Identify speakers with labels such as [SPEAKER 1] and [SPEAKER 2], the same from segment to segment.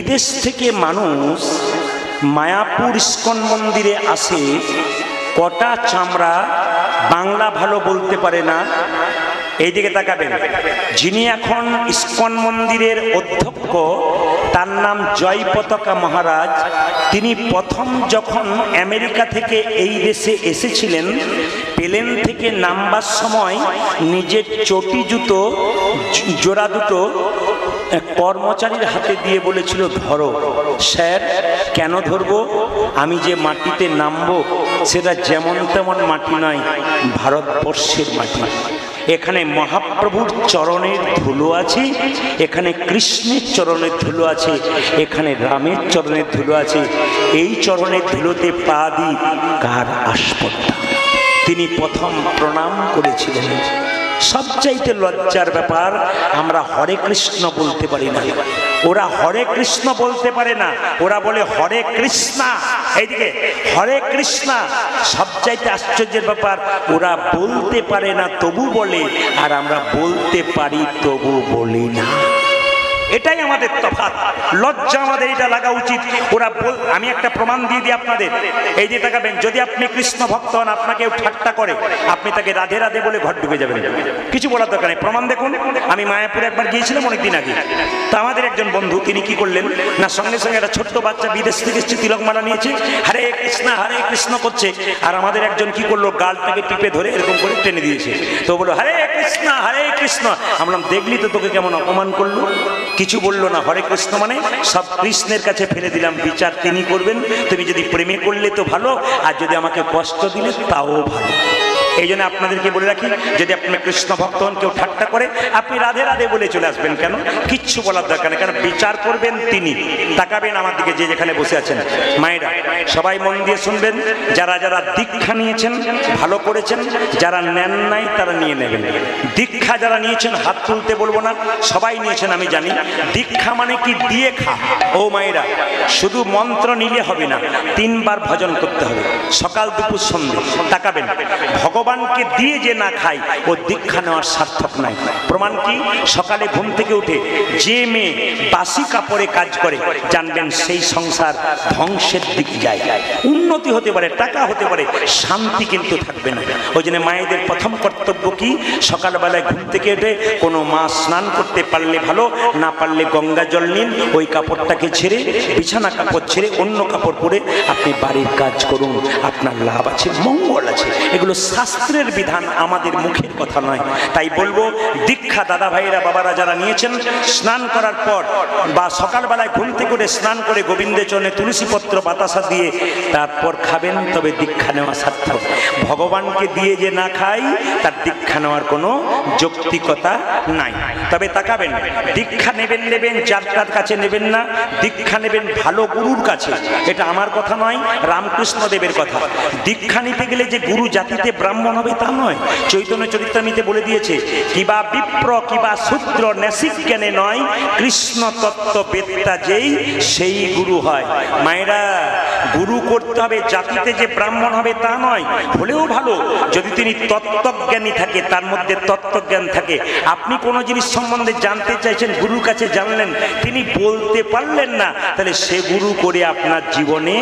[SPEAKER 1] বিদেশ থেকে মানুষ মায়াপুর ইস্কন মন্দিরে আসে, কটা চামড়া বাংলা ভালো বলতে পারে না। এইদিকে তাকাবেন, যিনি এখন ইস্কন মন্দিরের অধ্যক্ষ তার নাম জয় পতাকা মহারাজ। তিনি প্রথম যখন আমেরিকা থেকে এই দেশে এসেছিলেন, প্লেন থেকে নামবার সময় নিজের চটি জুতো জোড়া দুটো কর্মচারীর হাতে দিয়ে বলেছিল, ধরো। স্যার, কেন ধরবো? আমি যে মাটিতে নামবো সেটা যেমন তেমন মাটি নয়, ভারতবর্ষের মাটি। এখানে মহাপ্রভুর চরণের ধুলো আছে, এখানে কৃষ্ণের চরণের ধুলো আছে, এখানে রামের চরণের ধুলো আছে। এই চরণের ধুলোতে পা দিই কার আসপত্তা। তিনি প্রথম প্রণাম করেছিলেন। সবচাইতে লজ্জার ব্যাপার, আমরা হরে কৃষ্ণ বলতে পারি না। ওরা হরে কৃষ্ণ বলতে পারে না, ওরা বলে হরে কৃষ্ণা। এইদিকে হরে কৃষ্ণা। সবচাইতে আশ্চর্যের ব্যাপার, ওরা বলতে পারে না তবু বলে, আর আমরা বলতে পারি তবু বলি না। এটাই আমাদের তফাৎ। লজ্জা আমাদের এটা লাগা উচিত। ওরা আমি একটা প্রমাণ দিয়ে দিই আপনাদের। এই যে তাকাবেন, যদি আপনি কৃষ্ণ ভক্ত হন, আপনাকে ঠাট্টা করে, আপনি তাকে রাধে রাধে বলে ঘর ঢুকে যাবেন, কিছু বলার দরকার নেই। প্রমাণ দেখুন। আমি মায়াপুরে একবার গিয়েছিলাম অনেকদিন আগে। তো আমাদের একজন বন্ধু, তিনি কি করলেন না, সঙ্গে সঙ্গে একটা ছোট্ট বাচ্চা বিদেশ থেকে এসেছে, তিলকমালা নিয়েছে, হরে কৃষ্ণ করছে। আর আমাদের একজন কি করলো, গালটাকে টিপে ধরে এরকম করে টেনে দিয়েছে। তো বললো, হরে কৃষ্ণ। আমরা দেখলি তো তোকে কেমন অপমান করলো। কিছু বললো না। হরে কৃষ্ণ মানে সব কৃষ্ণের কাছে ফেলে দিলাম, বিচার তিনি করবেন। তুমি যদি প্রেমে করলে তো ভালো, আর যদি আমাকে কষ্ট দিলে তাও ভালো। এই জন্য আপনাদেরকে বলে রাখি, যদি আপনি কৃষ্ণ ভক্ত হন, কেউ ঠাট্টা করে, আপনি রাধে রাধে বলে চলে আসবেন। কেন? কিচ্ছু বলার দরকার নেই, কারণ বিচার করবেন তিনি। তাকাবেন আমার দিকে, যে যেখানে বসে আছেন মায়েরা, সবাই মন দিয়ে শুনবেন। যারা যারা দীক্ষা নিয়েছেন ভালো করেছেন, যারা নেন নাই তারা নিয়ে নেবেন। দীক্ষা যারা নিয়েছেন হাত তুলতে বলবো না, সবাই নিয়েছেন আমি জানি। দীক্ষা মানে কি? দিয়ে খা। ও মায়েরা, শুধু মন্ত্র নিলে হবে না, 3 বার ভজন করতে হবে, সকাল দুপুর সন্ধ্যে। তাকাবেন, ভগবানকে দিয়ে যে না খায়, ও দীক্ষা নেওয়ার সার্থক নাই। প্রমাণ কি? সকালে ঘুম থেকে উঠে যে মেয়ে বাসি কাপড়ে কাজ করে, জানবেন সেই সংসার ধ্বংসের দিকে যায়। উন্নতি হতে পারে, টাকা হতে পারে, শান্তি কিন্তু থাকবে না। ওই জন্য মায়েদের প্রথম কর্তব্য কি? সকালবেলায় ঘুম থেকে উঠে কোনো মা স্নান করতে পারলে ভালো, না পারলে গঙ্গা জল নিন, ওই কাপড়টাকে ছেড়ে, বিছানা কাপড় ছেড়ে অন্য কাপড় পরে আপনি বাড়ির কাজ করুন, আপনার লাভ আছে, মঙ্গল আছে। এগুলো শাস্ত্রের বিধান, আমাদের মুখের কথা নয়। তাই বলবো, দীক্ষা দাদা ভাইয়েরা বাবারা যারা নিয়েছেন, স্নান করার পর বা সকালবেলায় ঘুম থেকে উঠে স্নান করে গোবিন্দের চরণে তুলসী পত্র বাতাসা দিয়ে তারপর খাবেন, তবে দীক্ষা নেওয়া সার্থক। ভগবানকে দিয়ে যে না খাই, তার দীক্ষা নেওয়ার কোনো যৌক্তিকতা নাই। তবে তাকাবেন, দীক্ষা নেবেন যার তার কাছে নেবেন না, দীক্ষা নেবেন ভালো গুরুর কাছে। এটা আমার কথা নয়, রামকৃষ্ণ দেবের কথা। দীক্ষা নিতে গেলে যে গুরু জাতিতে ব্রাহ্মণ হবে তা নয়। চৈতন্য চরিতামৃতে বলে দিয়েছে, কিবা বিপ্র কিবা শূদ্র নেসিক জ্ঞানে নয়, কৃষ্ণ তত্ত্ব বেত্তা যেই সেই গুরু হয়। মায়েরা, গুরু করতে হবে, জাতিতে যে ব্রাহ্মণ হবে তা নয়। হলেও ভালো যদি তিনি তত্ত্বজ্ঞানী থাকে, তার মধ্যে তত্ত্বজ্ঞান থাকে। আপনি কোনো জিনিস সম্বন্ধে জানতে চাইছেন, গুরুর কাছে জানলেন, তিনি বলতে পারলেন না, তাহলে সে গুরু করে আপনার জীবনে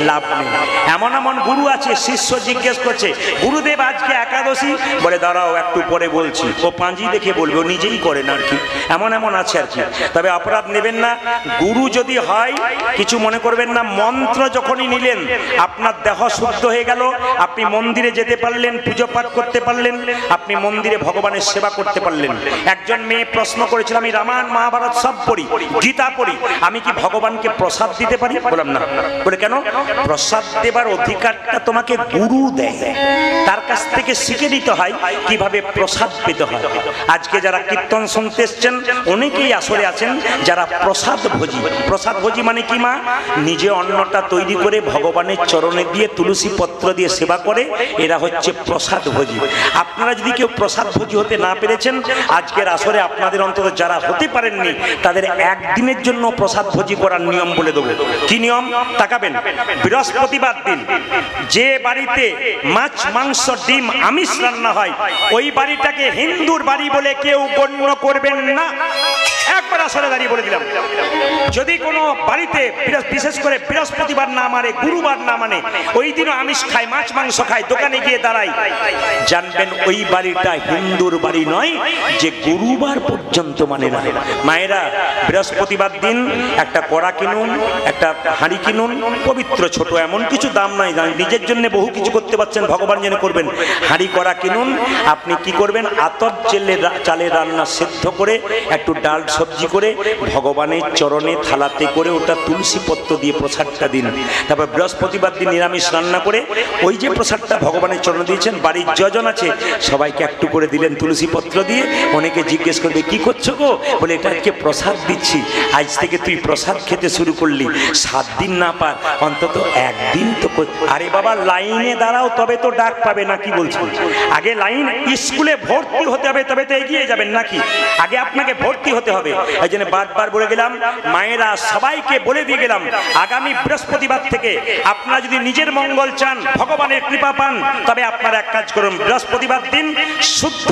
[SPEAKER 1] লাভ নেই। এমন এমন গুরু আছে, শিষ্য জিজ্ঞেস করছে, গুরুদেব আজকে একাদশী, বলে দাঁড়াও একটু পরে বলছি। ও পাঁজি দেখে বলবে, ও নিজেই করে না আর কি। এমন আছে আর কি। তবে অপরাধ নেবেন না। গুরু যদি হয়, কিছু মনে করবেন না। মন্ত্র যখনই নিলেন, আপনার দেহ শুদ্ধ হয়ে গেল, আপনি মন্দিরে যেতে পারলেন, পুজো পাঠ করতে পারলেন, আপনি মন্দিরে ভগবানের সেবা করতে পারলেন। একজন মেয়ে প্রশ্ন করেছিল, আমি রামায়ণ মহাভারত সব পড়ি, গীতা পড়ি, আমি কি ভগবানকে প্রসাদ দিতে পারি? বললাম না। বলে কেন? প্রসাদ দেবার অধিকারটা তোমাকে গুরু দেয়, তার কাছ থেকে শিখে নিতে হয় কিভাবে প্রসাদ পেতে হয়। আজকে যারা কীর্তন শুনতে এসছেন, অনেকেই আসলে আছেন যারা প্রসাদ ভোজি। প্রসাদ ভোজি মানে কি মা? নিজে অন্নটা তৈরি করে ভগবানের চরণে দিয়ে তুলসী পত্র দিয়ে সেবা করে, এরা হচ্ছে প্রসাদ ভোজি। আপনারা যদি কেউ প্রসাদ ভোজি হতে না পেরেছেন, আজকের আসরে আপনাদের অন্তত যারা হতে পারেননি, তাদের একদিনের জন্য প্রসাদ ভোজি করার নিয়ম বলে দেবো। কি নিয়ম? তাকাবেন, বৃহস্পতিবার দিন যে বাড়িতে মাছ মাংস ডিম আমিষ রান্না হয়, ওই বাড়িটাকে হিন্দুর বাড়ি বলে কেউ গণ্য করবেন না। একবার একবার আসরে দাঁড়িয়ে বলে দিলাম, যদি কোনো বাড়িতে বিশেষ করে বৃহস্পতিবার না মানে, গুরুবার না মানে, ওই দিনও আমিষ খায়, মাছ মাংস খায়, দোকানে গিয়ে দাঁড়ায়, জানবেন ওই বাড়িটা হিন্দুর বাড়ি নয়, যে গুরুবার পর্যন্ত মানে না। মায়েরা, বৃহস্পতিবার দিন একটা কড়া কিনুন, একটা হাঁড়ি কিনুন, পবিত্র ছোট, এমন কিছু দাম নাই, নিজের জন্য বহু কিছু করতে পারছেন, ভগবান যেন করবেন। হাঁড়ি কড়া কিনুন, আপনি কি করবেন, আতপ চালের রান্না সেদ্ধ করে একটু ডাল সবজি করে ভগবানের চরণে থালাতে করে ওটা তুলসী পত্র দিয়ে প্রসাদটা দিন। তারপর বৃহস্পতিবার দিন নিরামিষ রান্না করে ওই যে প্রসাদটা ভগবানের চরণে দিয়েছেন, বাড়ির যজন আছে সবাইকে একটু করে দিলেন তুলসী পত্র দিয়ে। অনেকে জিজ্ঞেস করবে কি করছো গো, বলে এটা আজকে প্রসাদ দিচ্ছি, আজ থেকে তুই প্রসাদ খেতে শুরু করলি, 7 দিন না পার অন্তত একদিন তো। আরে বাবা, লাইনে দাঁড়াও তবে তো ডাক পাবে, না কি বলছেন? আগে লাইন, স্কুলে ভর্তি হতে হবে তবে তো এগিয়ে যাবেন, নাকি? আগে আপনাকে ভর্তি হতে হবে। এই জন্য বারবার বলে গেলাম, মায়েরা সবাইকে বলে দিয়ে গেলাম, আগামী বৃহস্পতিবার থেকে আপনারা যদি নিজের মঙ্গল চান, ভগবানের কৃপা পান, তবে আপনারা এক কাজ করুন, বৃহস্পতিবার দিন শুদ্ধ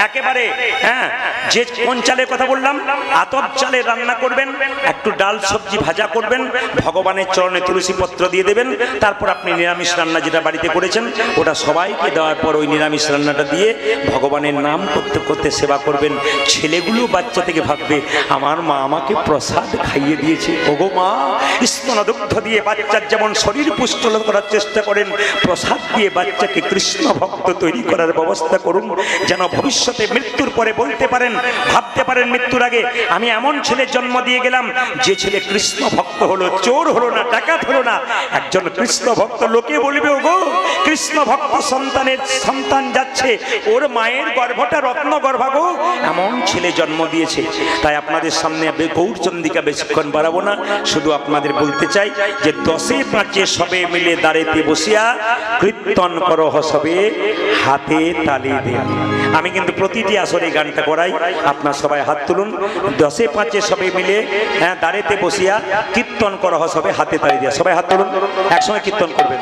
[SPEAKER 1] একেবারে, হ্যাঁ, যে কোন চালের কথা বললাম, আতপ চালের রান্না করবেন, একটু ডাল সবজি ভাজা করবেন, ভগবানের চরণে তুলসী পত্র দিয়ে দেবেন। তারপর আপনি নিরামিষ রান্না যেটা বাড়িতে করেছেন ওটা সবাইকে দেওয়ার পর ওই নিরামিষ রান্নাটা দিয়ে ভগবানের নাম করতে করতে সেবা করবেন। ছেলেগুলো বাচ্চা থেকে ভাববে, আমার মা আমাকে প্রসাদ খাইয়ে দিয়েছে। ওগো মা, স্তনদুগ্ধ দিয়ে বাচ্চার যেমন শরীর পুষ্ট করার চেষ্টা করেন, প্রসাদ দিয়ে বাচ্চাকে কৃষ্ণ ভক্ত তৈরি করার ব্যবস্থা করুন, যেন ভবিষ্যতে মৃত্যুর পরে বলতে পারেন, ভাবতে পারেন মৃত্যুর আগে, আমি এমন ছেলের জন্ম দিয়ে গেলাম যে ছেলে কৃষ্ণ ভক্ত হলো, চোর হলো না, ডাকাত হলো না, একজন কৃষ্ণ ভক্ত। লোকে বলবে, ওগো কৃষ্ণ ভক্ত সন্তান যাচ্ছে, ওর মায়ের গর্ভটা রত্ন গর্ভা গো, এমন ছেলে জন্ম দিয়েছে। তাই আপনাদের সামনে গৌরচন্দিকা বেশিক্ষণ বাড়াবো না, শুধু আপনাদের বলতে চাই যে 10-5 সবে মিলে দাঁড়াইতে বসিয়া কীর্তন করহ সবে হাতে তালি দে। আমি কিন্তু প্রতিটি আসরে গানটা করাই, আপনার সবাই হাত তুলুন। 10-5 সবে মিলে, হ্যাঁ, দাঁড়াইতে বসিয়া কীর্তন করহ সবে হাতে তালি দিয়া, সবাই হাত তুলুন, একসঙ্গে কীর্তন করবেন।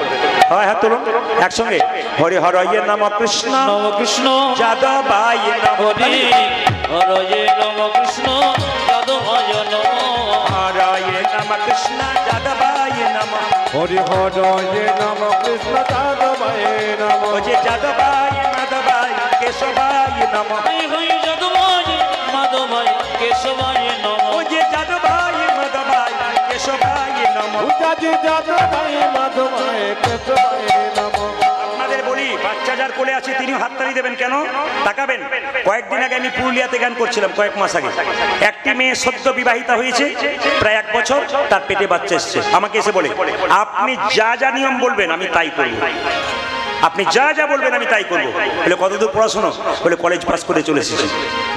[SPEAKER 1] হয় হাত তুলুন একসঙ্গে। হরি হরয়ে নম কৃষ্ণ কৃষ্ণ যাদবায় নম, হরি হরয়ে নম কৃষ্ণ যাদবায় নম, হরয়ে নম কৃষ্ণ যাদবায় নম, হরি হরয়ে নম কৃষ্ণ যাদবায় নম, যে যাদবায় মাধবায় কেশবায় নম, হরি যাদবায় মাধবায় কেশবায় নম, যে যাদবায় মাধবায় কেশবায় নম, যে যাদবায় মাধবায় কেশবায় নম। আপনাদের বলি, বাচ্চা যার কোলে আছে তিনি হাততালি দেবেন কেন? তাকাবেন। কয়েকদিন আগে আমি পুরুলিয়াতে গান করছিলাম, কয়েক মাস আগে। একটি মেয়ে সদ্য বিবাহিতা হয়েছে, প্রায় 1 বছর, তার পেটে বাচ্চা এসছে। আমাকে এসে বলে, আপনি যা যা নিয়ম বলবেন আমি তাই করব, আপনি যা যা বলবেন আমি তাই করবো। বলে কতদূর পড়াশোনা? বলে কলেজ পাস করে চলে এসেছি,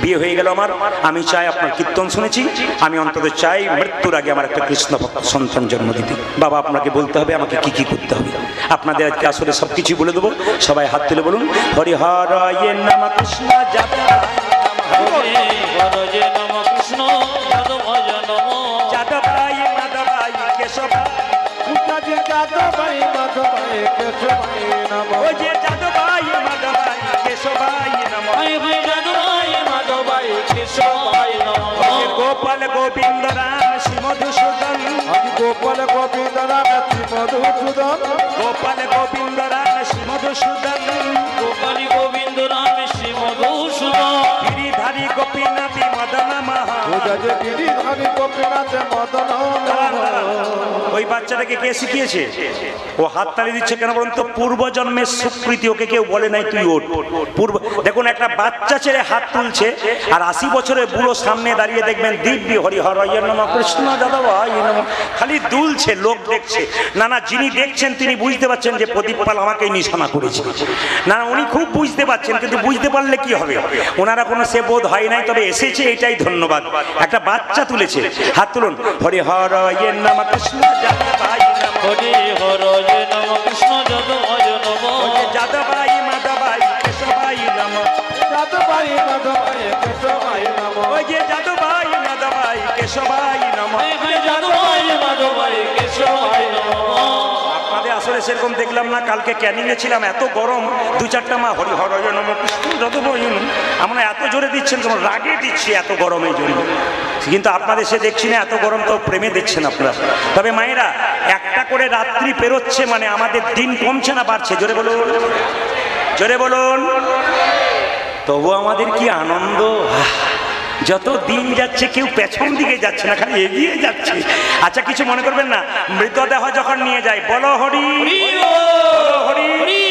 [SPEAKER 1] বিয়ে হয়ে গেল আমার। আমি চাই, আপনার কীর্তন শুনেছি, আমি অন্তত চাই মৃত্যুর আগে আমার একটা কৃষ্ণ ভক্ত সন্তান জন্ম দিতে। বাবা, আপনাকে বলতে হবে আমাকে কি কি করতে হবে। আপনাদের আজকে আসলে সব কিছুই বলে দেবো। সবাই হাত তুলে বলুন, হরি হরয়ে নম কৃষ্ণ যাদবায় নম, কৃষ্ণ যাদবায় মাধবায় কেশবায়, যাদবায় মাধবায় কেশবায় নম, যে যাদবায় মাধবায় কেশবায় নম, যাদবায় মাধবায় কেশবায় নম, গোপাল গোবিন্দ রাম শ্রী মধুসূদন, গোপাল গোবিন্দ রাম শ্রী মধুসূদন, গোপাল গোবিন্দ রাম শ্রী মধুসূদন, গোপাল গোবিন্দ রাম শ্রী মধুসূদন, গিরিধারী গোপীনাথী মদন মহা, গিরিধারী গোপীনাথ মদন। ওই বাচ্চাটাকে কে শিখিয়েছে? ও হাততালি দিচ্ছে কেন বলুন তো? পূর্বজন্মের সুকৃতি, ওকে কেউ বলে নাই তুই ওঠ। দেখুন, একটা বাচ্চা ছেলে হাত তুলছে, আর 80 বছরের বুড়ো সামনে দাঁড়িয়ে দেখবেন দিব্যি হরি হরয়ে নম কৃষ্ণ যাদবায় নম, খালি দুলছে, লোক দেখছে। না না, যিনি দেখছেন তিনি বুঝতে পারছেন যে প্রদীপ পাল আমাকেই নিশানা করেছে। না, উনি খুব বুঝতে পারছেন, কিন্তু বুঝতে পারলে কি হবে, ওনারা কোনো সে বোধ হয় নাই, তবে এসেছে, এটাই ধন্যবাদ। একটা বাচ্চা তুলেছে, হাত তুলুন। হরি হরয়ে নম কৃষ্ণ যাদবায় নম, হরি হরয়ে নম কৃষ্ণ যাদবায় নম, যাদবায় মাধবায় কেশবায় নম, যাদবায় মাধবায় কেশবায় নম, যে যাদবায় মাধবায় কেশবায় নম, যাদবায় মাধবায় কেশবায় নম। আপনাদের আসলে সেরকম দেখলাম না। কালকে ক্যানিং এ ছিলাম, এত গরম, দু চারটা মা হরি হর নম কৃষ্ণ যত আমরা এত জোরে দিচ্ছেন, কেন রাগে দিচ্ছি এত গরমের জন্য। কিন্তু আপনাদের সে দেখছি না এত গরম, তো প্রেমে দেখছেন আপনারা। তবে মায়েরা, একটা করে রাত্রি পেরোচ্ছে মানে আমাদের দিন কমছে না বাড়ছে? জোরে বলুন, জোরে বলুন। তবু আমাদের কি আনন্দ! যত দিন যাচ্ছে কেউ পেছন দিকে যাচ্ছে না, খালি এগিয়ে যাচ্ছে। আচ্ছা, কিছু মনে করবেন না, মৃতদেহ যখন নিয়ে যায় বলো হরি হরি,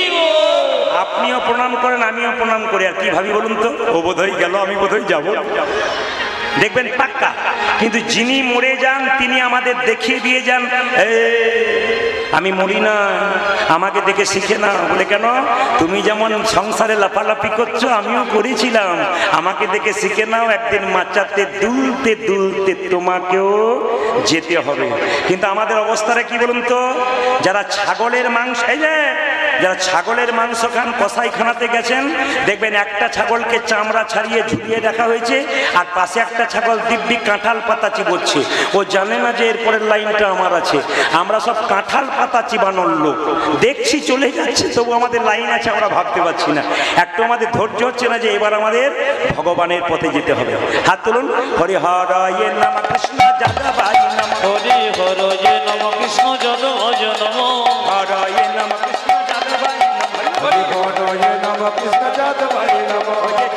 [SPEAKER 1] আপনিও প্রণাম করেন আমিও প্রণাম করি। আর কি ভাবি বলুন তো, ও বোধহয় গেল, আমি বোধহয় যাবো, দেখবেন পাক্কা। কিন্তু যিনি মরে যান তিনি আমাদের দেখিয়ে দিয়ে যান, আমি মরি না, আমাকে দেখে শিখে না। বলে কেন? তুমি যেমন সংসারে লাফালাফি করছো আমিও করেছিলাম, আমাকে দেখে শিখে নাও, একদিন মাচাতে দুলতে দুলতে তোমাকেও যেতে হবে। কিন্তু আমাদের অবস্থাটা কি বলুন তো, যারা ছাগলের মাংস, এই যে যারা ছাগলের মাংস খান, কসাইখানাতে গেছেন, দেখবেন একটা ছাগলকে চামড়া ছাড়িয়ে ঝুলিয়ে রাখা হয়েছে, আর পাশে একটা ছাগল দিব্যি কাঁঠাল পাতা চিবোচ্ছে। ও জানে না যে এরপরের লাইনটা আমার আছে। আমরা সব কাঁঠাল পাতা চিবানোর লোক, দেখছি চলে যাচ্ছে, তবু আমাদের লাইন আছে, আমরা ভাবতে পারছি না। একটু আমাদের ধৈর্য হচ্ছে না যে এবার আমাদের ভগবানের পথে যেতে হবে। হাত তুলুন। হরি হরয়ে নম কৃষ্ণ যাদবায় নম,
[SPEAKER 2] হরি হরয়ে নম কৃষ্ণ যাদবায় নম,
[SPEAKER 1] হরয়ে নম কৃষ্ণ যাদবায় নম,
[SPEAKER 3] হরি হরয়ে নম কৃষ্ণ যাদবায় নম,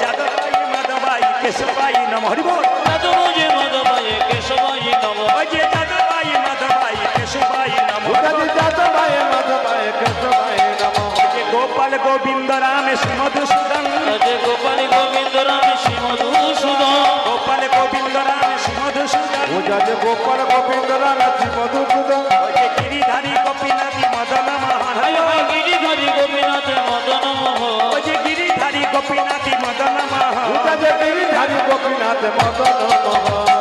[SPEAKER 1] যাদবায় মাধবায় কেশবায় নম। হরি বল।
[SPEAKER 2] যাদবায় মাধবায় কেশবায় নম,
[SPEAKER 1] যাদবায় মাধবায় কেশবায় নম,
[SPEAKER 3] যাদবায় মাধবায় কেশবায় নম,
[SPEAKER 1] গোপাল গোবিন্দ রাম শ্রী মধুসূদন,
[SPEAKER 2] গোপাল গোবিন্দ রাম শ্রী মধুসূদন,
[SPEAKER 1] গোপাল গোবিন্দ রাম শ্রী মধুসূদন,
[SPEAKER 3] গোপাল গোবিন্দ রাম শ্রী মধুসূদন,
[SPEAKER 1] গিরিধারী গোপীনাথী মদন মোহন,
[SPEAKER 2] গিরিধারী গোপীনাথ মদন মোহন,
[SPEAKER 1] গিরিধারী গোপীনাথী মদন মোহন,
[SPEAKER 3] গিরিধারী গোপীনাথ মদন মোহন।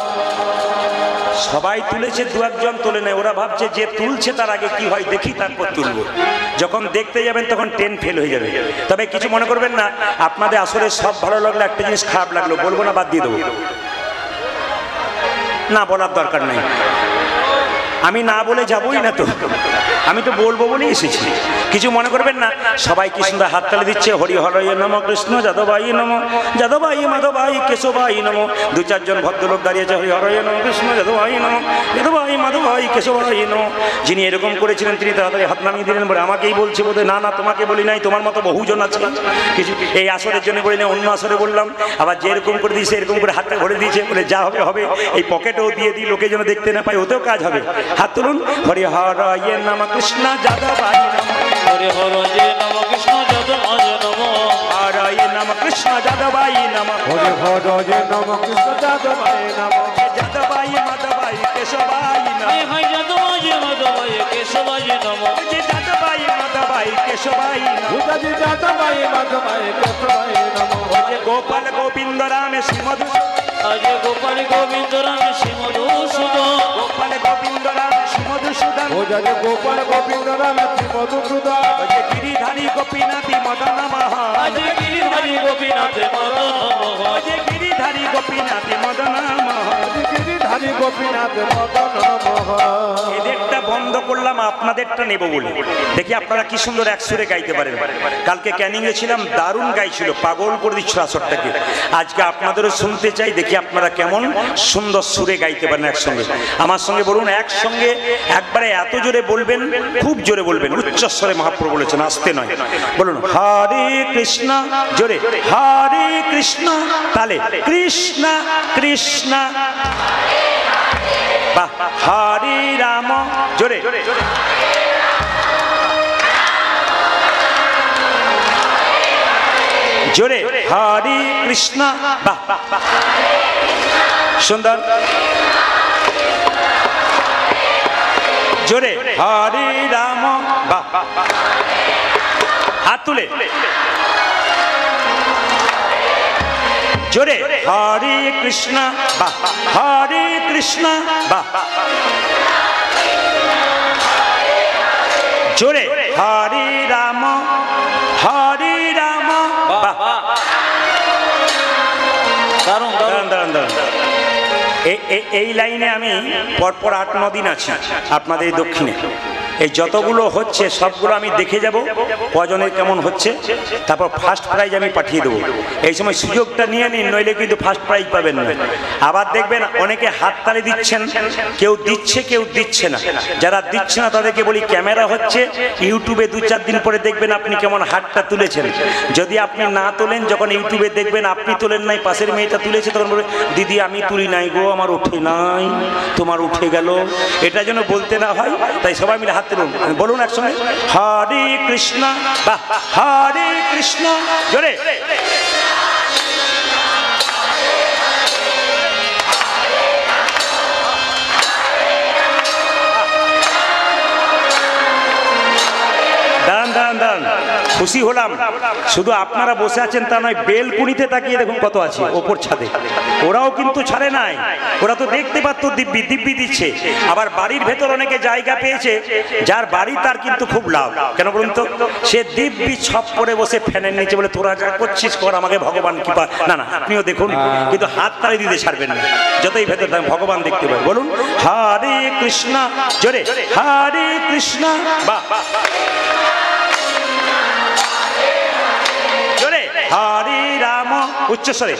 [SPEAKER 1] সবাই তুলেছে, দু একজন তোলে নেয়। ওরা ভাবছে যে তুলছে তার আগে কি হয় দেখি, তারপর তুলবো। যখন দেখতে যাবেন তখন ট্রেন ফেল হয়ে যাবে। তবে কিছু মনে করবেন না, আপনাদের আসলে সব ভালো লাগলো, একটা জিনিস খারাপ লাগলো, বলবো না, বাদ দিয়ে দেবো না, বলার দরকার নেই। আমি না বলে যাবোই না, তো আমি তো বলবো বলেই এসেছি। কিছু মনে করবেন না, সবাই কি সুন্দর হাততালি দিচ্ছে। হরি হরয়ে নম কৃষ্ণ যাদবায় নম, যাদবায় মাধবায় কেশবায় নম। দু চারজন ভদ্রলোক দাঁড়িয়েছে, হরি হরয়ে নম কৃষ্ণ যাদবায় নম, যাদবায় মাধবায় কেশবায় নম। যিনি এরকম করেছিলেন তিনি তাড়াতাড়ি হাত নামিয়ে দিলেন, বলে আমাকেই বলছে বোধহয়। না না, তোমাকে বলি নাই, তোমার মতো বহুজন আছে। কিছু এই আসরের জন্য বলি না, অন্য আসরে বললাম। আবার যে এরকম করে দিয়েছে, এরকম করে হাতটা ভরে দিয়েছে, বলে যা হবে হবে, এই পকেটেও দিয়ে দিই, লোকে যেন দেখতে না পায়, ওতেও কাজ হবে। হাত তুলুন। হরি হরয়ে নম কৃষ্ণ যাদবায় নম,
[SPEAKER 2] হরি হরয়ে নম কৃষ্ণ যাদবায় নম,
[SPEAKER 1] হরয়ে নম কৃষ্ণ যাদবায় নম,
[SPEAKER 3] হরি হরয়ে নম কৃষ্ণ যাদবায় নম,
[SPEAKER 1] যাদবায় মাধবায় কেশবায় নম,
[SPEAKER 2] হাই যাদবায় মাধবায় কেশবায় নম,
[SPEAKER 1] যাদবায় মাধবায় কেশবায় নম,
[SPEAKER 3] যাদবায় মাধবায় কেশবায় নম,
[SPEAKER 1] গোপাল গোবিন্দ রাম শ্রী মধুসূদন,
[SPEAKER 2] আজ গোপাল গোবিন্দ রাম শ্রী মধুসূদন,
[SPEAKER 1] গোপাল গোবিন্দ রাম শ্রী মধুসূদন,
[SPEAKER 3] গোপাল গোবিন্দ রাম শ্রী মধুসূদন,
[SPEAKER 1] গিরিধারী গোপীনাথী মদন মোহন,
[SPEAKER 2] আজ গিরিধারী গোপীনাথ মদন মোহন,
[SPEAKER 1] গিরিধারী গোপীনাথী মদন মোহন,
[SPEAKER 3] গিরিধারী গোপীনাথ মদন মোহন।
[SPEAKER 1] এদেরটা বন্ধ করলাম, আপনাদেরটা নেব বলে। দেখি আপনারা কি সুন্দর এক সুরে গাইতে পারেন। কালকে ক্যানিং এ ছিলাম, দারুণ গাইছিল, পাগল করে দিচ্ছিল আসরটাকে। আজকে আপনাদেরও শুনতে চাই, দেখি আপনারা কেমন সুন্দর সুরে গাইতে পারেন একসঙ্গে। আমার সঙ্গে বলুন, একসঙ্গে একবারে এত জোরে বলবেন, খুব জোরে বলবেন, উচ্চস্বরে মহাপ্রভু বলেছেন, আসতে নয়। বলুন হরে কৃষ্ণ, জোরে হরে কৃষ্ণ, তালে কৃষ্ণ কৃষ্ণ, বাহ, হরে রাম, জোরে জোরে হরে কৃষ্ণ, বাহ, সুন্দর, জোরে হরে রাম, বাহ, হাত তুলে জোরে হরে কৃষ্ণ, বাহ, হরে কৃষ্ণ, বাহ, জোরে হরে রাম, হরে রাম, বাহ।
[SPEAKER 2] দারুণ দারুণ
[SPEAKER 1] দাঁড়ান দাঁড়ান দাঁড়ান, এই লাইনে আমি পরপর ৮-৯ দিন আছি আপনাদের দক্ষিণে। এই যতগুলো হচ্ছে সবগুলো আমি দেখে যাব কজনের কেমন হচ্ছে, তারপর ফার্স্ট প্রাইজ আমি পাঠিয়ে দেবো। এই সময় সুযোগটা নিয়ে নিন, নইলে কিন্তু ফার্স্ট প্রাইজ পাবেন না। আবার দেখবেন অনেকে হাততালি দিচ্ছেন, কেউ দিচ্ছে কেউ দিচ্ছে না। যারা দিচ্ছে না তাদেরকে বলি ক্যামেরা হচ্ছে, ইউটিউবে 2-4 দিন পরে দেখবেন আপনি কেমন হাতটা তুলেছেন। যদি আপনি না তোলেন, যখন ইউটিউবে দেখবেন আপনি তোলেন নাই, পাশের মেয়েটা তুলেছে, তখন বলবে দিদি আমি তুলি নাই গো, আমার উঠে নাই, তোমার উঠে গেল। এটা যেন বলতে না হয়, তাই সবাই মিলে হাত তুলুন, বলুন একসঙ্গে হরে কৃষ্ণ, বাহ, হরে কৃষ্ণ, জোরে। দাঁড়ান দাঁড়ান দাঁড়ান, খুশি হলাম। শুধু আপনারা বসে আছেন তা নয়, বেলকুনিতে তাকিয়ে দেখুন কত আছে ওপর ছাদে, ওরাও কিন্তু ছাড়ে নাই। ওরা তো দেখতে পারতো দিব্যি দিব্যি দিচ্ছে। আবার বাড়ির ভেতর অনেকে জায়গা পেয়েছে, যার বাড়ি তার কিন্তু খুব লাভ। কেন বলুন তো? সে দিব্যি ছপ করে বসে ফ্যানের নিচে বলে তোরা যা করছিস কর, আমাকে ভগবান কৃপা। না না, আপনিও দেখুন, কিন্তু হাত তালি দিতে ছাড়বেন না, যতই ভেতর থাকেন ভগবান দেখতে পাবেন। বলুন হরে কৃষ্ণ, জোরে হরে কৃষ্ণ, বাহ, জোরে হরে রাম, উচ্চস্বরে,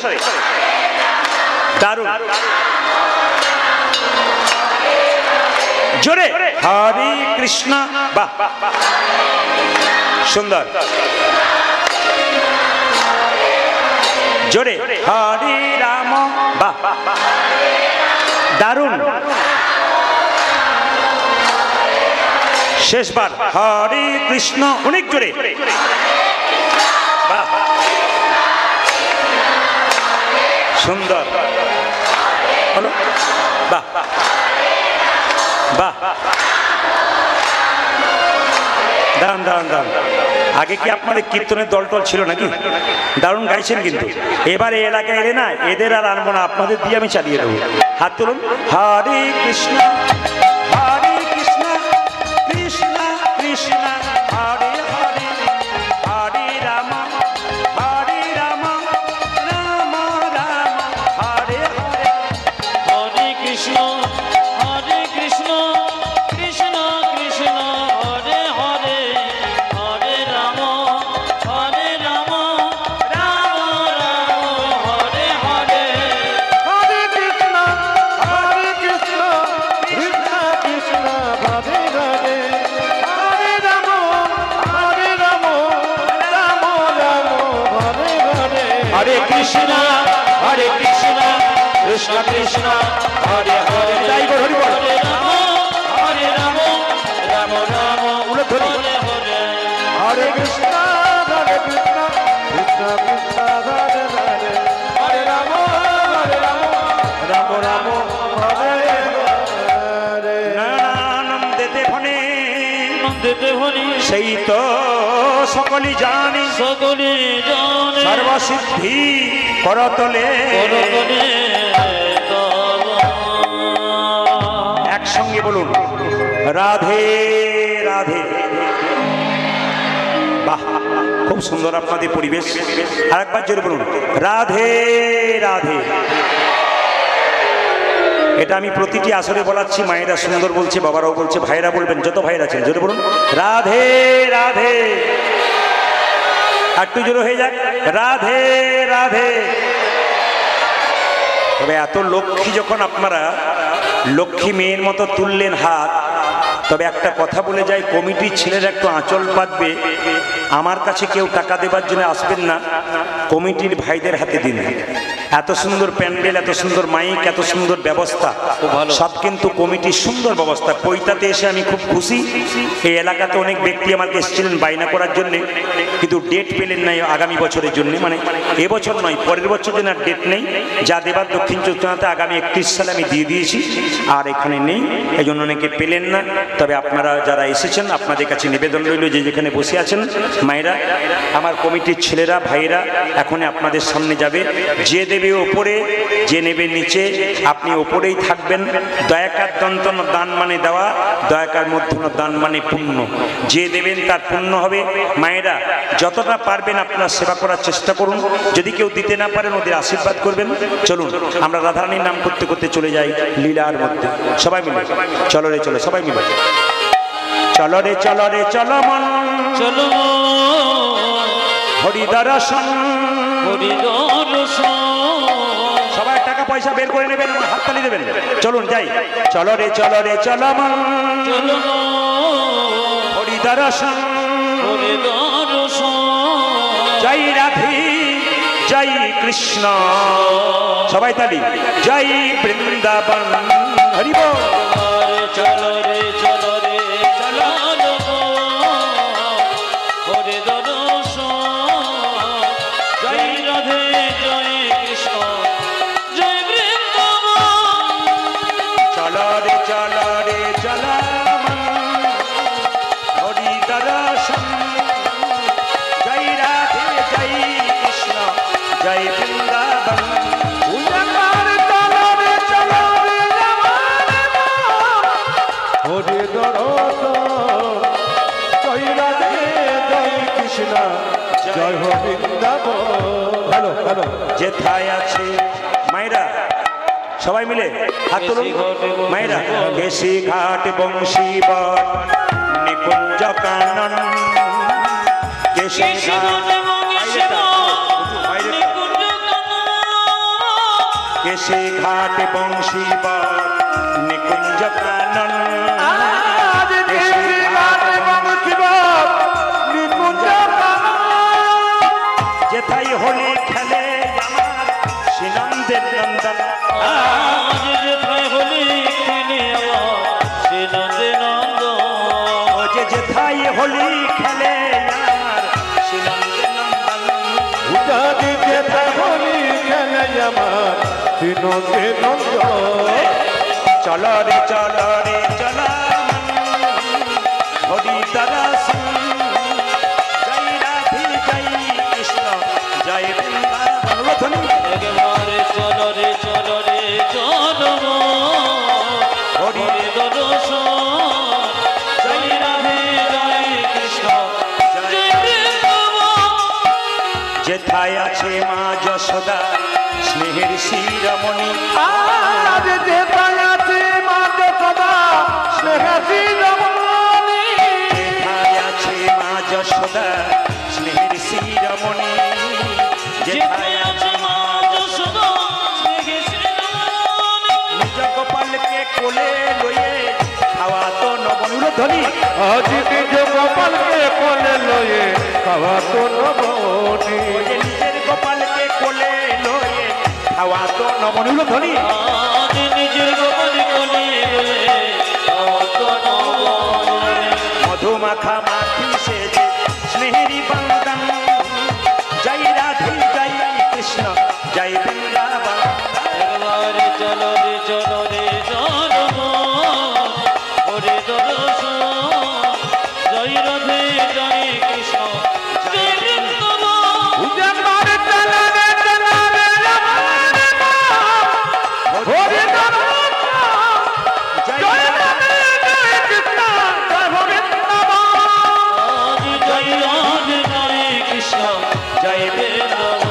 [SPEAKER 1] দারুণ, জোরে হরে কৃষ্ণ, বাহ, সুন্দর, জোরে হরে রাম, বাহ, দারুণ, শেষবার হরে কৃষ্ণ, অনেক জোরে, বাহ, সুন্দর, হলো, বাহ বাহ, দাঁড়ান দাঁড়ান দাঁড়ান, আগে কি আপনাদের কীর্তনের দল টল ছিল নাকি? দারুণ গাইছেন কিন্তু। এবার এই এলাকায় এলে না, এদের আর আনবো না, আপনাদের দিয়ে আমি চালিয়ে দেবো। হাত তুলুন, হরে কৃষ্ণ, হরে কৃষ্ণ, কৃষ্ণ কৃষ্ণ হরে হরে, হরে রাম, হরে রাম, রাম রাম হরে হরে,
[SPEAKER 2] হরে কৃষ্ণ, হরে কৃষ্ণ, কৃষ্ণ কৃষ্ণ হরে হরে, হরে রাম, হরে রাম, রাম রাম হরে হরে।
[SPEAKER 3] হরে কৃষ্ণ, হরে কৃষ্ণ, কৃষ্ণ কৃষ্ণ হরে হরে, হরে রাম, হরে রাম, রাম রাম হরে হরে।
[SPEAKER 2] হরে কৃষ্ণ, হরে কৃষ্ণ, কৃষ্ণ কৃষ্ণ হরে হরে,
[SPEAKER 1] তাই বল, হরি বল।
[SPEAKER 2] হরে রাম, হরে রাম, রাম রাম
[SPEAKER 1] উলধ্বনি।
[SPEAKER 2] হরে হরে।
[SPEAKER 3] হরে কৃষ্ণ, হরে কৃষ্ণ, কৃষ্ণ কৃষ্ণ হরে হরে, হরে রাম, রাম রাম হরে হরে।
[SPEAKER 1] নানানন্দেতে ভনে,
[SPEAKER 2] নন্দিতে হরি
[SPEAKER 1] সেই তো সকলই জানি,
[SPEAKER 2] সকলে জানে,
[SPEAKER 1] সর্বসিদ্ধি করতলে,
[SPEAKER 2] করতলে তব।
[SPEAKER 1] একসঙ্গে বলুন রাধে রাধে। বাহ, খুব সুন্দর আপনাদের পরিবেশ। আরেকবার জোরে বলুন রাধে রাধে। এটা আমি প্রতিটি আসরে বলাচ্ছি, মায়েরা সুন্দর বলছে, বাবারাও বলছে, ভাইরা বলবেন, যত ভাইরা আছেন জোরে বলুন রাধে রাধে। একটু জোরে হয়ে যাক, রাধে রাধে। তবে এত লক্ষ্মী যখন আপনারা লক্ষ্মী মেয়ের মতো তুললেন হাত, তবে একটা কথা বলে যাই, কমিটির ছেলেরা একটু আঁচল পাতবে। আমার কাছে কেউ টাকা দেবার জন্য আসবেন না, কমিটির ভাইদের হাতে দিন। এত সুন্দর প্যান্ডেল, এত সুন্দর মাইক, এত সুন্দর ব্যবস্থা, সব কিন্তু কমিটির সুন্দর ব্যবস্থা। পৈতাতে এসে আমি খুব খুশি। এই এলাকাতে অনেক ব্যক্তি আমাকে এসেছিলেন বায়না করার জন্যে, কিন্তু ডেট পেলেন নাই আগামী বছরের জন্য, মানে এবছর নয় পরের বছর জন্য আর ডেট নেই। যা দেবার দক্ষিণ চৌথাতে আগামী 31 সালে আমি দিয়ে দিয়েছি, আর এখানে নেই, এই জন্য অনেকে পেলেন না। তবে আপনারা যারা এসেছেন, আপনাদের কাছে নিবেদন রইল, যে যেখানে বসে আছেন মায়েরা, আমার কমিটির ছেলেরা ভাইরা এখন আপনাদের সামনে যাবে। যে দেবে ওপরে, যে নেবে নিচে, আপনি ওপরেই থাকবেন। দয়াকার দন্তন দান মানে দেওয়া, দয়াকার মধ্যম দান মানে পুণ্য। যে দেবেন তার পুণ্য হবে। মায়েরা যতটা পারবেন আপনারা সেবা করার চেষ্টা করুন। যদি কেউ দিতে না পারেন, ওদের আশীর্বাদ করবেন। চলুন আমরা রাধারানীর নাম করতে করতে চলে যাই লীলার মধ্যে। সবাই মিলে চলো রে চলো, সবাই মিলে চলো। চলো রে চলো রে চলো মন
[SPEAKER 2] চলো
[SPEAKER 1] হরি দর্শন।
[SPEAKER 2] হরি দর্শন।
[SPEAKER 1] সবাই টাকা পয়সা বের করে নেবেন, আমার হাততালি দেবেন। চলুন যাই। চলো রে চলো রে চলো মন
[SPEAKER 2] চলো
[SPEAKER 1] হরি দর্শন।
[SPEAKER 2] হরি দর্শন।
[SPEAKER 1] জয় রাধে জয় কৃষ্ণ, সবাই তালি। জয় বৃন্দাবন, হরি বল।
[SPEAKER 2] চলো রে চলো রে চলো হরি দর্শন। জয় রাধে জয় কৃষ্ণ জয় বৃন্দাবন।
[SPEAKER 1] চলো রে চলো রে চলো হরি দর্শন। জয় রাধে জয় কৃষ্ণ জয় বৃন্দাবন।
[SPEAKER 3] হরি দর্শন জয় রাধে জয় কৃষ্ণ জয় হো বৃন্দাবন। হ্যালো হ্যালো,
[SPEAKER 1] যেথায় আছে মায়েরা সবাই মিলে হাত তুলুন। মায়েরা কেশি ঘাট বংশী বট নিকুঞ্জ কানন। কেশি ঘাট কেশি ঘাট বংশী বট নিকুঞ্জ কানন। যেথায় হোলি খেলে আমার শ্রীনন্দের নন্দন। ও যে যেথায় হোলি খেলে আমার শ্রীনন্দের নন্দন। চলো রে চলো রে চলো হরি দর্শন। জয় রাধে জয় কৃষ্ণ জয় বৃন্দাবন।
[SPEAKER 2] চলো রে চলো রে চলো
[SPEAKER 1] হরি
[SPEAKER 2] দর্শন। জয় রাধে জয় কৃষ্ণ জয় বৃন্দাবন।
[SPEAKER 1] যেথায় আছে মা যশোদা স্নেহের শিরমণি। যেথায় আছে মা যশোদা স্নেহের শিরমণি। যেথায় আছে মা
[SPEAKER 2] যশোদা স্নেহের শিরোমণি।
[SPEAKER 1] নিজ গোপালকে কোলে লয়ে খাওয়া তো নবনুর ধ্বনি।
[SPEAKER 3] গোপালকে কোলে লয়ে খাওয়া তো নবনী।
[SPEAKER 1] ওরে নিজের গোপালকে কোলে লয়ে খাওয়া তো নবনুর ধ্বনি।
[SPEAKER 2] আজ নিজের গোপাল কোলে
[SPEAKER 1] মধুমাখা মাখি সেজে স্নেহেরি বন্দন। জয় রাধে জয় কৃষ্ণ জয় বৃন্দাবন।
[SPEAKER 2] একবারে চলো রে চলো রে চলো হরে দর্শন। জয় রাধে জয় কৃষ্ণ জয় বৃন্দাবন।
[SPEAKER 1] জয়
[SPEAKER 2] আজ জয় রাধে জয় কৃষ্ণ জয় বৃন্দাবন।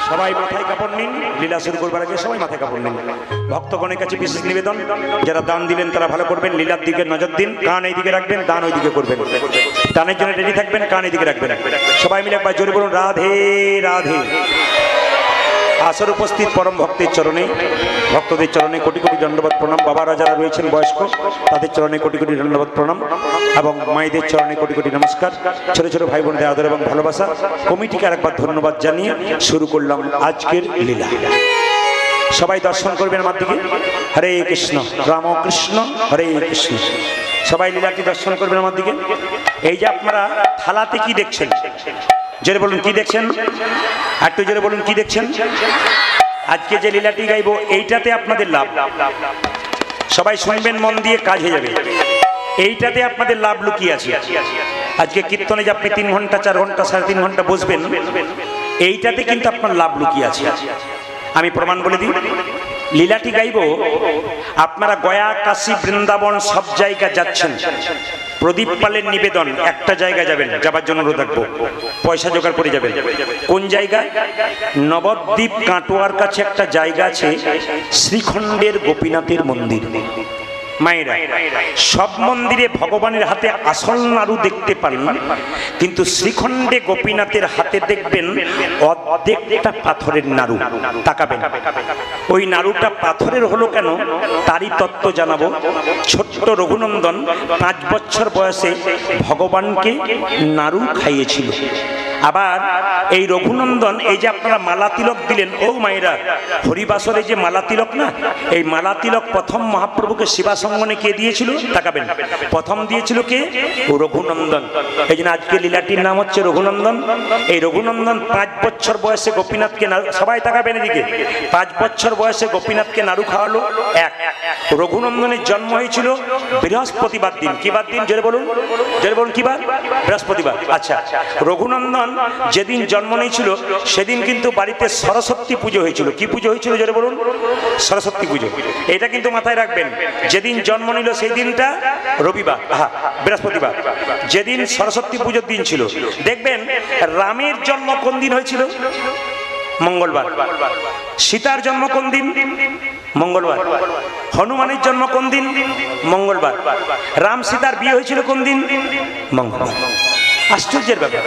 [SPEAKER 1] সবাই মাথায় কাপড় নিন। লীলা শুরু করবার আগে সবাই মাথায় কাপড় নিন। ভক্তগণের কাছে বিশেষ নিবেদন, যারা দান দিলেন তারা ভালো করবেন। লীলার দিকে নজর দিন। কান এই দিকে রাখবেন, দান ওই দিকে করবেন। দানের জন্য রেডি থাকবেন, কান এই দিকে রাখবেন। সবাই মিলে একবার জোরে বলুন রাধে রাধে। আসর উপস্থিত পরম ভক্তের চরণে, ভক্তদের চরণে কোটি কোটি দণ্ডবত প্রণাম। বাবারা যারা রয়েছেন বয়স্ক তাদের চরণে কোটি কোটি দণ্ডবত প্রণাম এবং মায়েদের চরণে কোটি কোটি নমস্কার। ছোট ছোট ভাই বোনদের আদর এবং ভালোবাসা। কমিটিকে আরেকবার ধন্যবাদ জানিয়ে শুরু করলাম আজকের লীলা। সবাই দর্শন করবেন আমার দিকে। হরে কৃষ্ণ রামকৃষ্ণ হরে কৃষ্ণ। সবাই লীলাটি দর্শন করবেন আমার দিকে। এই যে আপনারা থালাতে কি দেখছেন, জোরে বলুন কি দেখছেন, একটু জোরে বলুন কি দেখছেন। আজকে যে লীলাটি গাইব এইটাতে আপনাদের লাভ। সবাই শুনবেন মন দিয়ে, কাজ হয়ে যাবে। এইটাতে আপনাদের লাভ লুকিয়ে আছে। আজকে কীর্তনে যে আপনি 3 ঘন্টা 4 ঘন্টা 3.5 ঘন্টা বসবেন, এইটাতে কিন্তু আপনার লাভ লুকিয়ে আছে। আমি প্রমাণ বলে দিই। লীলাটি গাইব। আপনারা গয়া, কাশী, বৃন্দাবন সব জায়গা যাচ্ছেন, প্রদীপ পালের নিবেদন একটা জায়গা যাবেন, যাবার জন্য অনুরোধ রাখবো, পয়সা জোগাড় করে যাবেন। কোন জায়গা? নবদ্বীপ কাটোয়ার কাছে একটা জায়গা আছে, শ্রীখণ্ডের গোপীনাথের মন্দির। মায়েরা, সব মন্দিরে ভগবানের হাতে আসল নাড়ু দেখতে পান, কিন্তু শ্রীখণ্ডে গোপীনাথের হাতে দেখবেন অর্ধেকটা পাথরের নাড়ু। তাকাবেন, ওই নাড়ুটা পাথরের হলো কেন তারই তত্ত্ব জানাবো। ছোট্ট রঘুনন্দন 5 বছর বয়সে ভগবানকে নাড়ু খাইয়েছিল। আবার এই রঘুনন্দন, এই যে আপনারা মালা তিলক দিলেন, ও মায়েরা, হরিবাসরে যে মালা তিলক না, এই মালা তিলক প্রথম মহাপ্রভুকে শিবাসঙ্গনে কে দিয়েছিল? তাকাবেন, প্রথম দিয়েছিল কে? ও রঘুনন্দন। এই জন্য আজকে লীলাটির নাম হচ্ছে রঘুনন্দন। এই রঘুনন্দন 5 বছর বয়সে গোপীনাথকে নাড়ু, সবাই তাকাবেন এদিকে, 5 বছর বয়সে গোপীনাথকে নাড়ু খাওয়ালো। এক, রঘুনন্দনের জন্ম হয়েছিল বৃহস্পতিবার দিন। কি বার দিন? জোরে বলুন, জোরে বলুন, কি বার? বৃহস্পতিবার। আচ্ছা, রঘুনন্দন যেদিন জন্ম নিয়েছিল সেদিন কিন্তু বাড়িতে সরস্বতী পুজো হয়েছিল। কি পুজো হয়েছিল? জোরে বলুন, সরস্বতী পুজো। এটা কিন্তু মাথায় রাখবেন, যেদিন জন্ম নিল সেই দিনটা রবিবার, বৃহস্পতিবার, যেদিন সরস্বতী পুজোর দিন ছিল। দেখবেন রামের জন্ম কোন দিন হয়েছিল? মঙ্গলবার। সীতার জন্ম কোন দিন? মঙ্গলবার। হনুমানের জন্ম কোন দিন? মঙ্গলবার। রাম সীতার বিয়ে হয়েছিল কোন দিন? মঙ্গলবার। আশ্চর্যের ব্যাপার,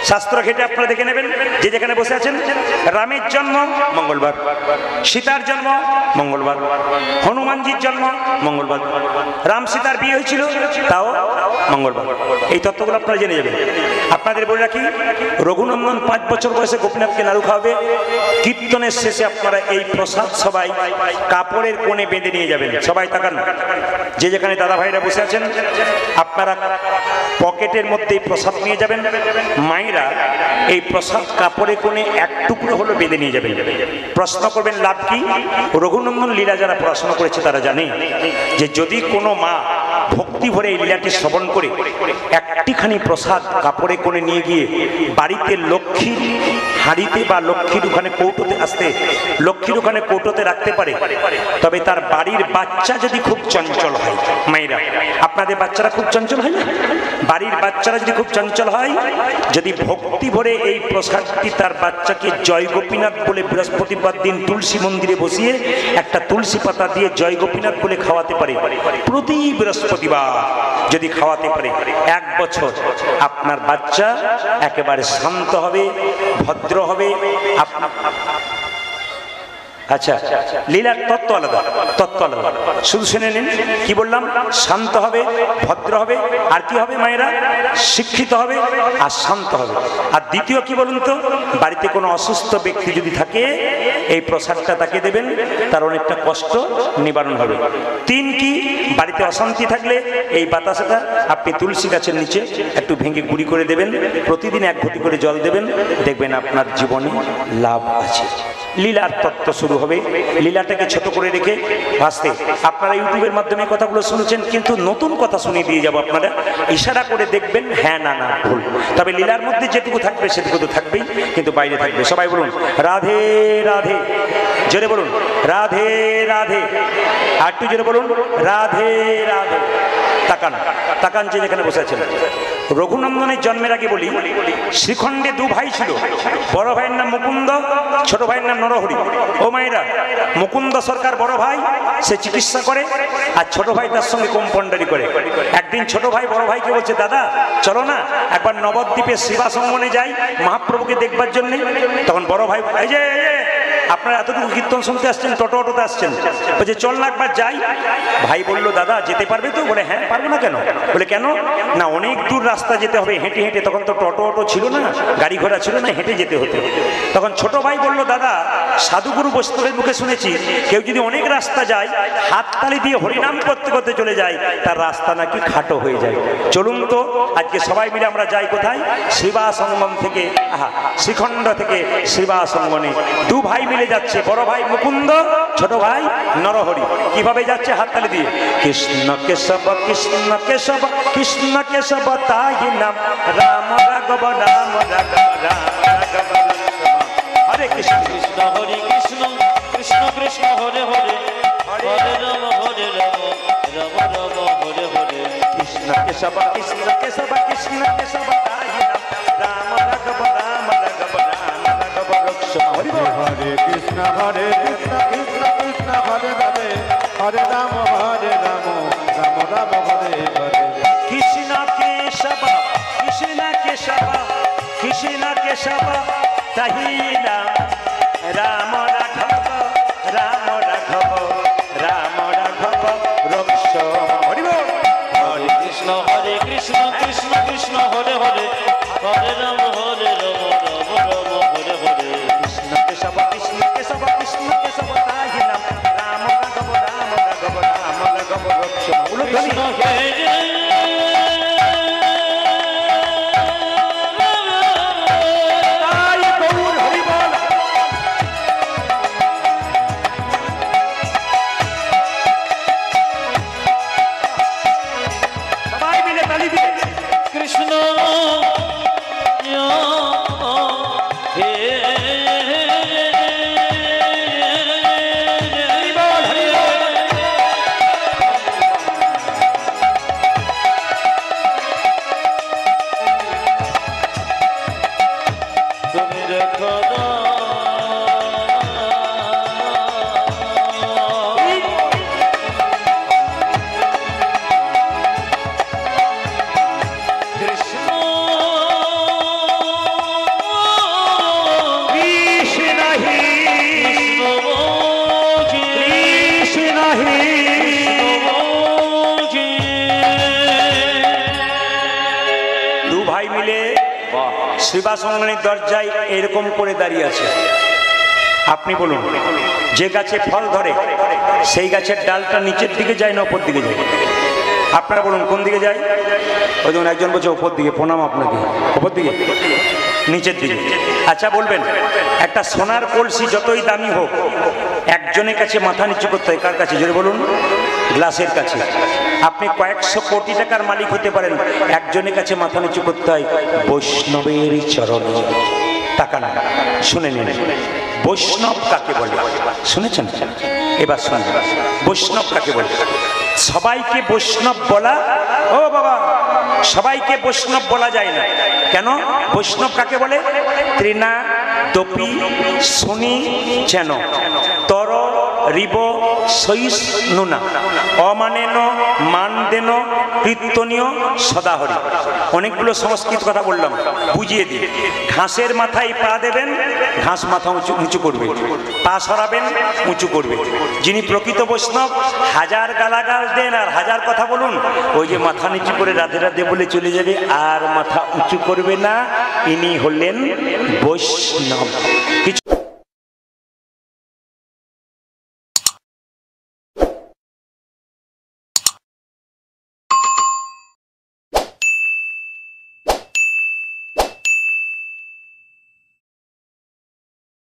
[SPEAKER 1] শাস্ত্র ঘেটে আপনারা দেখে নেবেন, যে যেখানে বসে আছেন। রামের জন্ম মঙ্গলবার, সীতার জন্ম মঙ্গলবার, হনুমানজির জন্ম মঙ্গলবার, রাম সীতার বিয়ে হয়েছিল তাও মঙ্গলবার। এই তত্ত্বগুলো আপনারা জেনে যাবেন। আপনাদের বলে রাখি, রঘুনন্দন 5 বছর বয়সে গোপীনাথকে নাড়ু খাওয়াবে। কীর্তনের শেষে আপনারা এই প্রসাদ সবাই কাপড়ের কোণে বেঁধে নিয়ে যাবেন। সবাই তাকান, যে যেখানে দাদা ভাইরা বসে আছেন, আপনারা পকেটের মধ্যে এই প্রসাদ নিয়ে যাবেন। মায়েরা এই প্রসাদ কাপড়ে কোণে এক টুকরো হলো বেঁধে নিয়ে যাবেন। প্রশ্ন করবেন লাভ কি? রঘুনন্দন লীলা যারা পড়াশোনা করেছে তারা জানে যে যদি কোনো মা ভক্তি ভরে এই লীলাটি শ্রবণ করে একটিখানি প্রসাদ কাপড়ে কোণে নিয়ে গিয়ে বাড়িতে লক্ষ্মীর হাঁড়িতে বা লক্ষ্মীর ওখানে কৌটোতে আসতে, লক্ষ্মীর ওখানে কৌটোতে রাখতে পারে, তবে তার বাড়ির বাচ্চা যদি খুব চঞ্চল হয়, মায়েরা আপনাদের বাচ্চারা খুব চঞ্চল হয় না? বাড়ির বাচ্চারা যদি খুব চঞ্চল হয়, যদি ভক্তি ভরে এই প্রসাদটি তার বাচ্চাকে জয় গোপীনাথ বলে বৃহস্পতিবার দিন তুলসী মন্দিরে বসিয়ে একটা তুলসী পাতা দিয়ে জয় গোপীনাথ বলে খাওয়াতে পারে, প্রতি বৃহস্পতিবার যদি খাওয়াতে পারে, 1 বছর আপনার বাচ্চা একেবারে শান্ত হবে, ভদ্র হবে। আচ্ছা, লীলার তত্ত্ব আলাদা, তত্ত্ব আলাদা, শুধু শুনে নিন। কি বললাম? শান্ত হবে, ভদ্র হবে, আর কি হবে মায়েরা? শিক্ষিত হবে আর শান্ত হবে। আর দ্বিতীয় কি বলুন তো, বাড়িতে কোনো অসুস্থ ব্যক্তি যদি থাকে এই প্রসাদটা তাকে দেবেন, তার অনেকটা কষ্ট নিবারণ হবে। 3 কি, বাড়িতে অশান্তি থাকলে এই বাতাসাটা আপনি তুলসী গাছের নিচে একটু ভেঙে গুঁড়ি করে দেবেন, প্রতিদিন 1 ঘটি করে জল দেবেন, দেখবেন আপনার জীবনে লাভ আছে। লীলার তত্ত্ব শুরু হবে। লীলাটাকে ছোট করে রেখে ভাসতে, আপনারা ইউটিউবের মাধ্যমে কথাগুলো শুনেছেন, কিন্তু নতুন কথা শুনিয়ে দিয়ে যাব। আপনারা ইশারা করে দেখবেন, হ্যাঁ না না ভুল, তবে লীলার মধ্যে যেটুকু থাকবে সেটুকু তো থাকবেই, কিন্তু বাইরে থাকবে। সবাই বলুন রাধে রাধে, জোরে বলুন রাধে রাধে, আর একটু জোরে বলুন রাধে রাধে। তাকান, তাকান যে যেখানে বসে আছেন। রঘুনন্দনের জন্মের আগে বলি, শ্রীখণ্ডে 2 ভাই ছিল। বড় ভাইয়ের নাম মুকুন্দ, ছোট ভাইয়ের নাম নরহরি। ও মায়েরা, মুকুন্দ সরকার বড় ভাই, সে চিকিৎসা করে, আর ছোট ভাই তার সঙ্গে কম্পাউন্ডারি করে। একদিন ছোট ভাই বড় ভাইকে বলছে, দাদা চলো না একবার নবদ্বীপে শিবাসঙ্গনে যাই মহাপ্রভুকে দেখবার জন্য। তখন বড় ভাই, এই যে আপনারা এতটুকু কীর্তন শুনতে আসছেন, টোটোতে আসছেন, বলছে চল না একবার যাই। ভাই বললো, দাদা যেতে পারবে তো? বলে হ্যাঁ, পারবো না কেন? বলে কেন? না অনেক দূর রাস্তা যেতে হবে হেঁটে হেঁটে। তখন তো টোটো ছিল না, গাড়ি ঘোড়া ছিল না, হেঁটে যেতে হতো। তখন ছোট ভাই বললো, দাদা সাধুগুরু বৈষ্ণবের মুখে শুনেছি কেউ যদি অনেক রাস্তা যায়, হাততালি দিয়ে হরিনাম করতে করতে চলে যায়, তার রাস্তা নাকি খাটো হয়ে যায়। চলুন তো আজকে সবাই মিলে আমরা যাই কোথায়? শিবাসঙ্গম থেকে, শ্রীখণ্ড থেকে শিবাসঙ্গনে 2 ভাই মিলে যাচ্ছে। বড় ভাই মুকুন্দ, ছোট ভাই নরহরি। কিভাবে যাচ্ছে? হাততালি দিয়ে। কৃষ্ণ কেশব কৃষ্ণ কেশব কৃষ্ণ কেশব তাই নাম, রাম রাঘব রাম রাঘব রাম রাঘব। হরে কৃষ্ণ
[SPEAKER 2] কৃষ্ণ হরি কৃষ্ণ কৃষ্ণ কৃষ্ণ হরে হরে হরে রাম রাম রাম হরে হরে
[SPEAKER 1] কৃষ্ণ কেশব কৃষ্ণ কেশব কৃষ্ণ কেশব রাম রাঘব রাম রাঘব রাম রাঘব রক্ষ হরি বল।
[SPEAKER 3] হরে কৃষ্ণ কৃষ্ণ কৃষ্ণ হরে হরে হরে রাম রাম রাম হরে হরে
[SPEAKER 1] কৃষ্ণ কেশব কৃষ্ণ কেশব কৃষ্ণ কেশব তাহি রাম রাঘব রাম রাঘব রাম রাঘব রক্ষ হরি বল।
[SPEAKER 2] হরে কৃষ্ণ কৃষ্ণ কৃষ্ণ হরে হরে হরে রাম রাম রাম হরে হরে
[SPEAKER 1] কৃষ্ণ কেশব কৃষ্ণ কেশব কৃষ্ণ কেশব তাহি রাম রাঘব রাম রাঘব রাম রাঘব রক্ষ
[SPEAKER 2] কৃষ্ণ হে
[SPEAKER 1] তাই গৌর হরি বল। সবাই মিলে তালি দিলে
[SPEAKER 2] কৃষ্ণ হে
[SPEAKER 1] হরি বল হরি বল।
[SPEAKER 2] তুমি দেখো কৃষ্ণ
[SPEAKER 1] কৃষ্ণ হি কৃষ্ণ হি দু ভাই মিলে শিবাসঙ্গনের দরজায় এরকম করে দাঁড়িয়ে আছে। আপনি বলুন, যে গাছে ফল ধরে সেই গাছের ডালটা নিচের দিকে যায় না ওপর দিকে যায়? আপনারা বলুন কোন দিকে যায়? ওই যেমন একজন বলছে ওপর দিকে, প্রণাম আপনাকে। ওপর দিকে, নিচের দিকে। আচ্ছা বলবেন, একটা সোনার কলসি যতই দামি হোক একজনের কাছে মাথা নিচু করতে হয়। কার কাছে? জোরে বলুন। গ্লাসের কাছে। আপনি কয়েকশো কোটি টাকার মালিক হতে পারেন, একজনের কাছে মাথা নিচু করতে হয় বৈষ্ণবের চরণে। টাকা না, শুনে নিন বৈষ্ণব কাকে বলে। শুনেছেন? এবার শুনুন বৈষ্ণব কাকে বলে। সবাইকে বৈষ্ণব বলা, ও বাবা, সবাইকে বৈষ্ণব বলা যায় না। কেন? বৈষ্ণব কাকে বলে? তৃণা দপি শুনি যেন তর রিব সইস নুনা অমানেন মান দেন কীর্তনীয় সদাহরি। অনেকগুলো সংস্কৃত কথা বললাম, বুঝিয়ে দিই। ঘাসের মাথায় পা দেবেন, ঘাস মাথা উঁচু উঁচু করবে, পা সরাবেন, উঁচু করবে। যিনি প্রকৃত বৈষ্ণব, হাজার গালাগাল দেন আর হাজার কথা বলুন, ওই যে মাথা নিচু করে রাধে রাধে বলে চলে যাবে আর মাথা উঁচু করবে না, ইনি হলেন বৈষ্ণব। কিছু